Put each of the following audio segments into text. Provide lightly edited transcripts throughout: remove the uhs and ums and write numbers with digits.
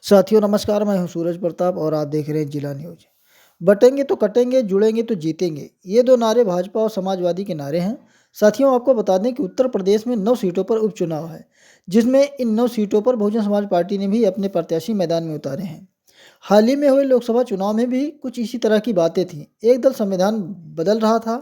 साथियों नमस्कार, मैं हूं सूरज प्रताप और आप देख रहे हैं जिला न्यूज। बटेंगे तो कटेंगे, जुड़ेंगे तो जीतेंगे, ये दो नारे भाजपा और समाजवादी के नारे हैं। साथियों आपको बता दें कि उत्तर प्रदेश में 9 सीटों पर उपचुनाव है, जिसमें इन 9 सीटों पर बहुजन समाज पार्टी ने भी अपने प्रत्याशी मैदान में उतारे हैं। हाल ही में हुए लोकसभा चुनाव में भी कुछ इसी तरह की बातें थीं। एक दल संविधान बदल रहा था,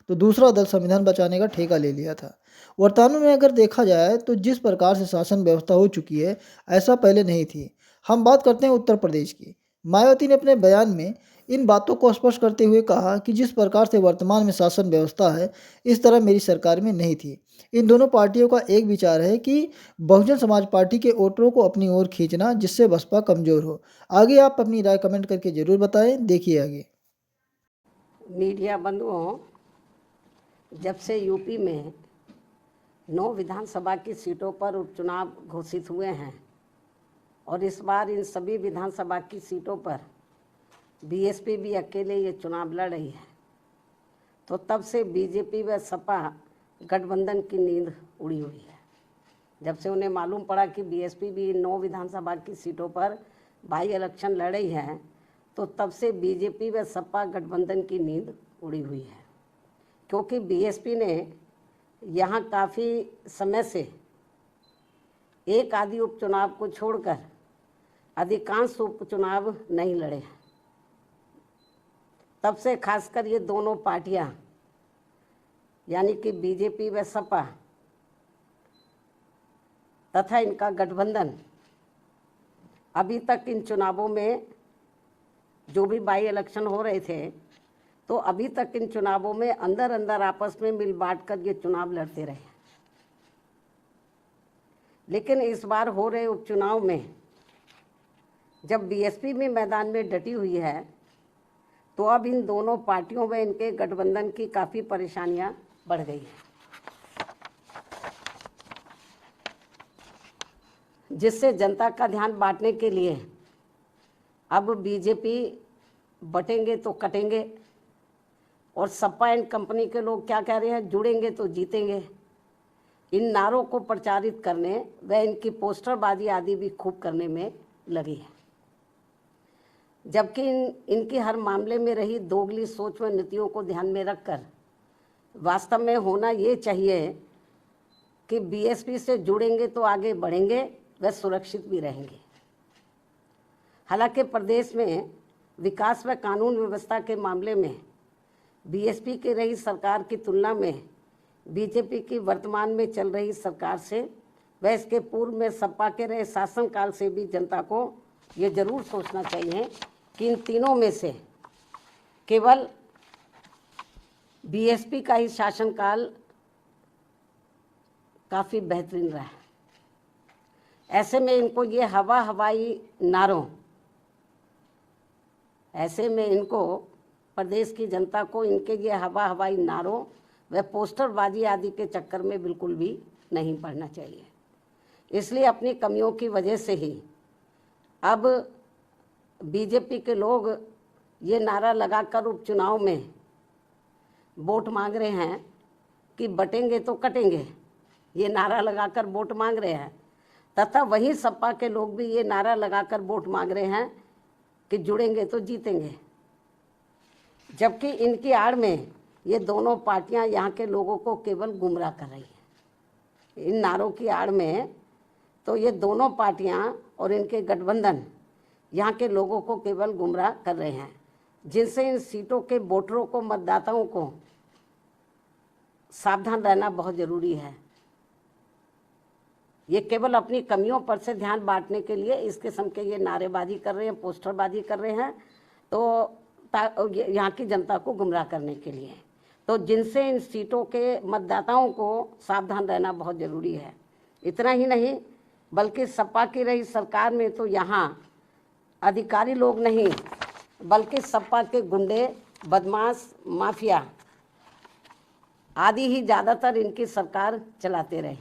तो दूसरा दल संविधान बचाने का ठेका ले लिया था। वर्तमान में अगर देखा जाए तो जिस प्रकार से शासन व्यवस्था हो चुकी है, ऐसा पहले नहीं थी। हम बात करते हैं उत्तर प्रदेश की। मायावती ने अपने बयान में इन बातों को स्पष्ट करते हुए कहा कि जिस प्रकार से वर्तमान में शासन व्यवस्था है, इस तरह मेरी सरकार में नहीं थी। इन दोनों पार्टियों का एक विचार है कि बहुजन समाज पार्टी के वोटरों को अपनी ओर खींचना, जिससे बसपा कमजोर हो। आगे आप अपनी राय कमेंट करके जरूर बताएं। देखिए आगे। मीडिया बंधुओं, जब से यूपी में 9 विधानसभा की सीटों पर उपचुनाव घोषित हुए हैं और इस बार इन सभी विधानसभा की सीटों पर बीएसपी भी अकेले ये चुनाव लड़ रही है, तो तब से बीजेपी व सपा गठबंधन की नींद उड़ी हुई है। जब से उन्हें मालूम पड़ा कि बीएसपी भी इन 9 विधानसभा की सीटों पर बाई इलेक्शन लड़ रही है, तो तब से बीजेपी व सपा गठबंधन की नींद उड़ी हुई है, क्योंकि बीएसपी ने यहाँ काफ़ी समय से एक आदि उपचुनाव को छोड़कर अधिकांश उपचुनाव नहीं लड़े हैं। तब से खासकर ये दोनों पार्टियां यानी कि बीजेपी व सपा तथा इनका गठबंधन अभी तक इन चुनावों में जो भी बाई इलेक्शन हो रहे थे, तो अभी तक इन चुनावों में अंदर अंदर आपस में मिल बांट कर ये चुनाव लड़ते रहे। लेकिन इस बार हो रहे उपचुनाव में जब बीएसपी में मैदान में डटी हुई है, तो अब इन दोनों पार्टियों में इनके गठबंधन की काफ़ी परेशानियां बढ़ गई हैं, जिससे जनता का ध्यान बांटने के लिए अब बीजेपी बटेंगे तो कटेंगे और सपा एंड कंपनी के लोग क्या कह रहे हैं, जुड़ेंगे तो जीतेंगे, इन नारों को प्रचारित करने व इनकी पोस्टरबाजी आदि भी खूब करने में लगी है। जबकि इनकी हर मामले में रही दोगली सोच व नीतियों को ध्यान में रखकर वास्तव में होना ये चाहिए कि बीएसपी से जुड़ेंगे तो आगे बढ़ेंगे व सुरक्षित भी रहेंगे। हालांकि प्रदेश में विकास व कानून व्यवस्था के मामले में बीएसपी की रही सरकार की तुलना में बीजेपी की वर्तमान में चल रही सरकार से व इसके पूर्व में सपा के रहे शासनकाल से भी जनता को ये जरूर सोचना चाहिए कि इन तीनों में से केवल बीएसपी का ही शासनकाल काफ़ी बेहतरीन रहा है। ऐसे में इनको ये हवाई नारों, ऐसे में इनको प्रदेश की जनता को इनके ये हवाई नारों व पोस्टरबाजी आदि के चक्कर में बिल्कुल भी नहीं पड़ना चाहिए। इसलिए अपनी कमियों की वजह से ही अब बीजेपी के लोग ये नारा लगाकर उपचुनाव में वोट मांग रहे हैं कि बटेंगे तो कटेंगे, ये नारा लगाकर वोट मांग रहे हैं, तथा वहीं सपा के लोग भी ये नारा लगाकर वोट मांग रहे हैं कि जुड़ेंगे तो जीतेंगे। जबकि इनकी आड़ में ये दोनों पार्टियां यहाँ के लोगों को केवल गुमराह कर रही हैं। इन नारों की आड़ में तो ये दोनों पार्टियां और इनके गठबंधन यहाँ के लोगों को केवल गुमराह कर रहे हैं, जिनसे इन सीटों के वोटरों को, मतदाताओं को सावधान रहना बहुत ज़रूरी है। ये केवल अपनी कमियों पर से ध्यान बांटने के लिए इस किस्म के ये नारेबाजी कर रहे हैं, पोस्टरबाजी कर रहे हैं, तो यहाँ की जनता को गुमराह करने के लिए। तो जिनसे इन सीटों के मतदाताओं को सावधान रहना बहुत ज़रूरी है। इतना ही नहीं, बल्कि सपा की रही सरकार में तो यहाँ अधिकारी लोग नहीं, बल्कि सपा के गुंडे, बदमाश, माफिया आदि ही ज़्यादातर इनकी सरकार चलाते रहे।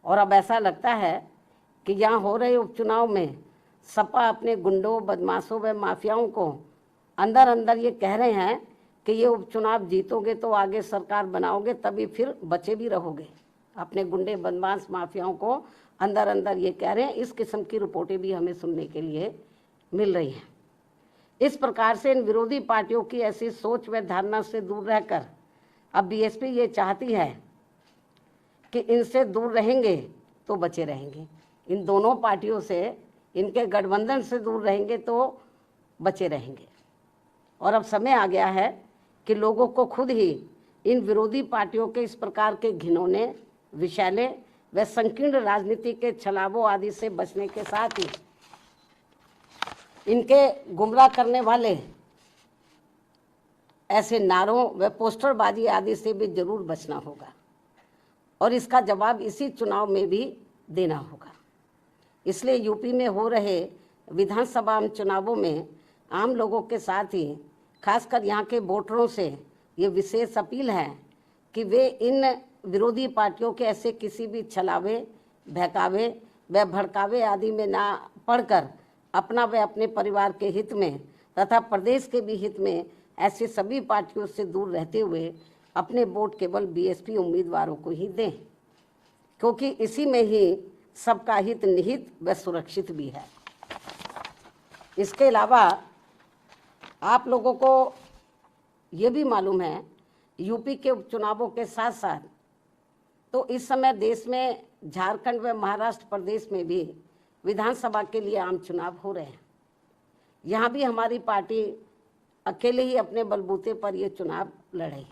और अब ऐसा लगता है कि यहाँ हो रहे उपचुनाव में सपा अपने गुंडों, बदमाशों व माफियाओं को अंदर अंदर ये कह रहे हैं कि ये उपचुनाव जीतोगे तो आगे सरकार बनाओगे, तभी फिर बचे भी रहोगे। अपने गुंडे बदमाश माफियाओं को अंदर अंदर ये कह रहे हैं। इस किस्म की रिपोर्टें भी हमें सुनने के लिए मिल रही हैं। इस प्रकार से इन विरोधी पार्टियों की ऐसी सोच व धारणा से दूर रहकर अब बीएसपी ये चाहती है कि इनसे दूर रहेंगे तो बचे रहेंगे, इन दोनों पार्टियों से, इनके गठबंधन से दूर रहेंगे तो बचे रहेंगे। और अब समय आ गया है कि लोगों को खुद ही इन विरोधी पार्टियों के इस प्रकार के घिनौने, विषैले व संकीर्ण राजनीति के छलावों आदि से बचने के साथ ही इनके गुमराह करने वाले ऐसे नारों व पोस्टरबाजी आदि से भी जरूर बचना होगा और इसका जवाब इसी चुनाव में भी देना होगा। इसलिए यूपी में हो रहे विधानसभा चुनावों में आम लोगों के साथ ही खासकर यहाँ के वोटरों से ये विशेष अपील है कि वे इन विरोधी पार्टियों के ऐसे किसी भी छलावे, बहकावे व भड़कावे आदि में ना पड़कर अपना व अपने परिवार के हित में तथा प्रदेश के भी हित में ऐसी सभी पार्टियों से दूर रहते हुए अपने वोट केवल बीएसपी उम्मीदवारों को ही दें, क्योंकि इसी में ही सबका हित निहित व सुरक्षित भी है। इसके अलावा आप लोगों को ये भी मालूम है, यूपी के उपचुनावों के साथ साथ तो इस समय देश में झारखंड व महाराष्ट्र प्रदेश में भी विधानसभा के लिए आम चुनाव हो रहे हैं। यहाँ भी हमारी पार्टी अकेले ही अपने बलबूते पर ये चुनाव लड़ेगी।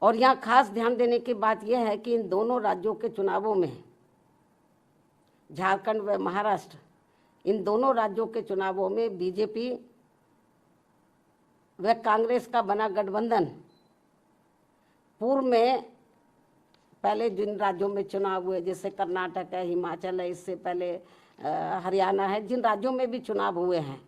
और यहाँ खास ध्यान देने की बात यह है कि इन दोनों राज्यों के चुनावों में, झारखंड व महाराष्ट्र, इन दोनों राज्यों के चुनावों में बीजेपी व कांग्रेस का बना गठबंधन पूर्व में पहले जिन राज्यों में चुनाव हुए, जैसे कर्नाटक है, हिमाचल है, इससे पहले हरियाणा है, जिन राज्यों में भी चुनाव हुए हैं,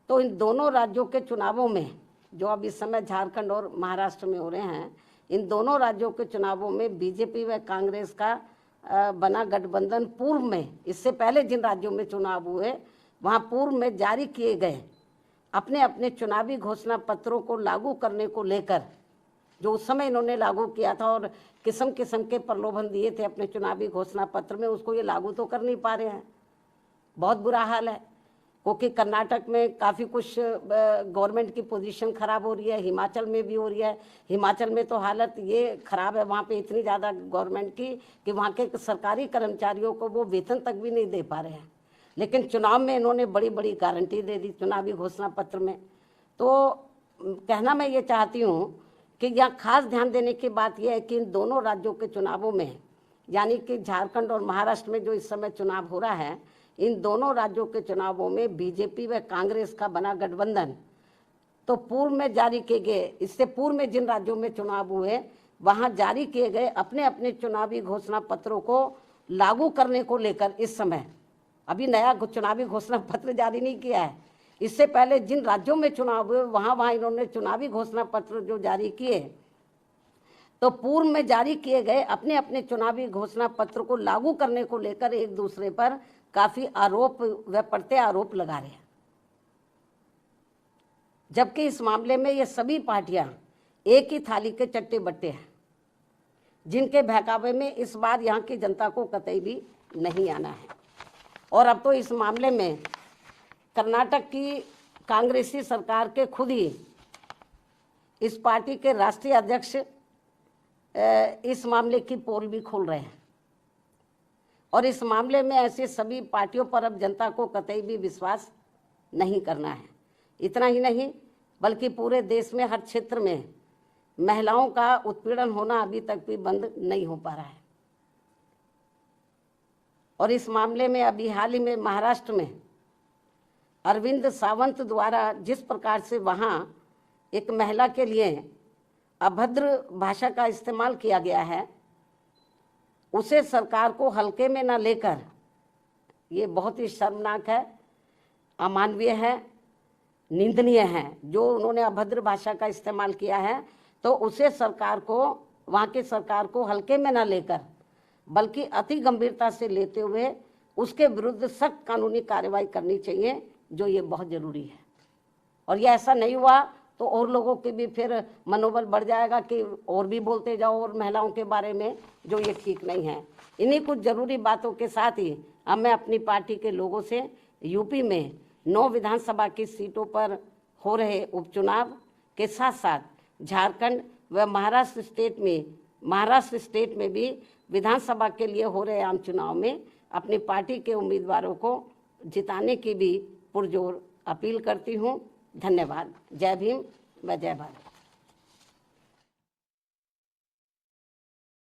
तो इन दोनों राज्यों के चुनावों में जो अब इस समय झारखंड और महाराष्ट्र में हो रहे हैं, इन दोनों राज्यों के चुनावों में बीजेपी व कांग्रेस का बना गठबंधन पूर्व में, इससे पहले जिन राज्यों में चुनाव हुए वहाँ पूर्व में जारी किए गए अपने अपने चुनावी घोषणा पत्रों को लागू करने को लेकर, जो उस समय इन्होंने लागू किया था और किस्म किस्म के प्रलोभन दिए थे अपने चुनावी घोषणा पत्र में, उसको ये लागू तो कर नहीं पा रहे हैं। बहुत बुरा हाल है, क्योंकि कर्नाटक में काफ़ी कुछ गवर्नमेंट की पोजीशन ख़राब हो रही है, हिमाचल में भी हो रही है। हिमाचल में तो हालत ये ख़राब है, वहाँ पे इतनी ज़्यादा गवर्नमेंट की कि वहाँ के सरकारी कर्मचारियों को वो वेतन तक भी नहीं दे पा रहे हैं। लेकिन चुनाव में इन्होंने बड़ी बड़ी गारंटी दे दी चुनावी घोषणा पत्र में। तो कहना मैं ये चाहती हूँ कि यहाँ खास ध्यान देने की बात यह है कि इन दोनों राज्यों के चुनावों में, यानी कि झारखंड और महाराष्ट्र में जो इस समय चुनाव हो रहा है, इन दोनों राज्यों के चुनावों में बीजेपी व कांग्रेस का बना गठबंधन तो पूर्व में जारी किए गए, इससे पूर्व में जिन राज्यों में चुनाव हुए वहां जारी किए गए अपने अपने चुनावी घोषणा पत्रों को लागू करने को लेकर इस समय अभी नया चुनावी घोषणा पत्र जारी नहीं किया है। इससे पहले जिन राज्यों में चुनाव हुए वहाँ इन्होंने चुनावी घोषणा पत्र जो जारी किए, तो पूर्व में जारी किए गए अपने अपने चुनावी घोषणा पत्र को लागू करने को लेकर एक दूसरे पर काफी आरोप व प्रत्य आरोप लगा रहे हैं। जबकि इस मामले में ये सभी पार्टियां एक ही थाली के चट्टे बट्टे हैं, जिनके बहकावे में इस बार यहाँ की जनता को कतई भी नहीं आना है। और अब तो इस मामले में कर्नाटक की कांग्रेसी सरकार के खुद ही इस पार्टी के राष्ट्रीय अध्यक्ष इस मामले की पोल भी खोल रहे हैं। और इस मामले में ऐसे सभी पार्टियों पर अब जनता को कतई भी विश्वास नहीं करना है। इतना ही नहीं, बल्कि पूरे देश में हर क्षेत्र में महिलाओं का उत्पीड़न होना अभी तक भी बंद नहीं हो पा रहा है। और इस मामले में अभी हाल ही में महाराष्ट्र में अरविंद सावंत द्वारा जिस प्रकार से वहाँ एक महिला के लिए अभद्र भाषा का इस्तेमाल किया गया है, उसे सरकार को हल्के में न लेकर ये बहुत ही शर्मनाक है, अमानवीय है, निंदनीय है। जो उन्होंने अभद्र भाषा का इस्तेमाल किया है, तो उसे सरकार को, वहाँ की सरकार को हल्के में न लेकर बल्कि अति गंभीरता से लेते हुए उसके विरुद्ध सख्त कानूनी कार्रवाई करनी चाहिए, जो ये बहुत ज़रूरी है। और ये ऐसा नहीं हुआ तो और लोगों के भी फिर मनोबल बढ़ जाएगा कि और भी बोलते जाओ और महिलाओं के बारे में, जो ये ठीक नहीं है। इन्हीं कुछ ज़रूरी बातों के साथ ही अब मैं अपनी पार्टी के लोगों से यूपी में 9 विधानसभा की सीटों पर हो रहे उपचुनाव के साथ साथ झारखंड व महाराष्ट्र स्टेट में भी विधानसभा के लिए हो रहे आम चुनाव में अपनी पार्टी के उम्मीदवारों को जिताने की भी पुरजोर अपील करती हूँ। धन्यवाद। जय भीम व जय भारत।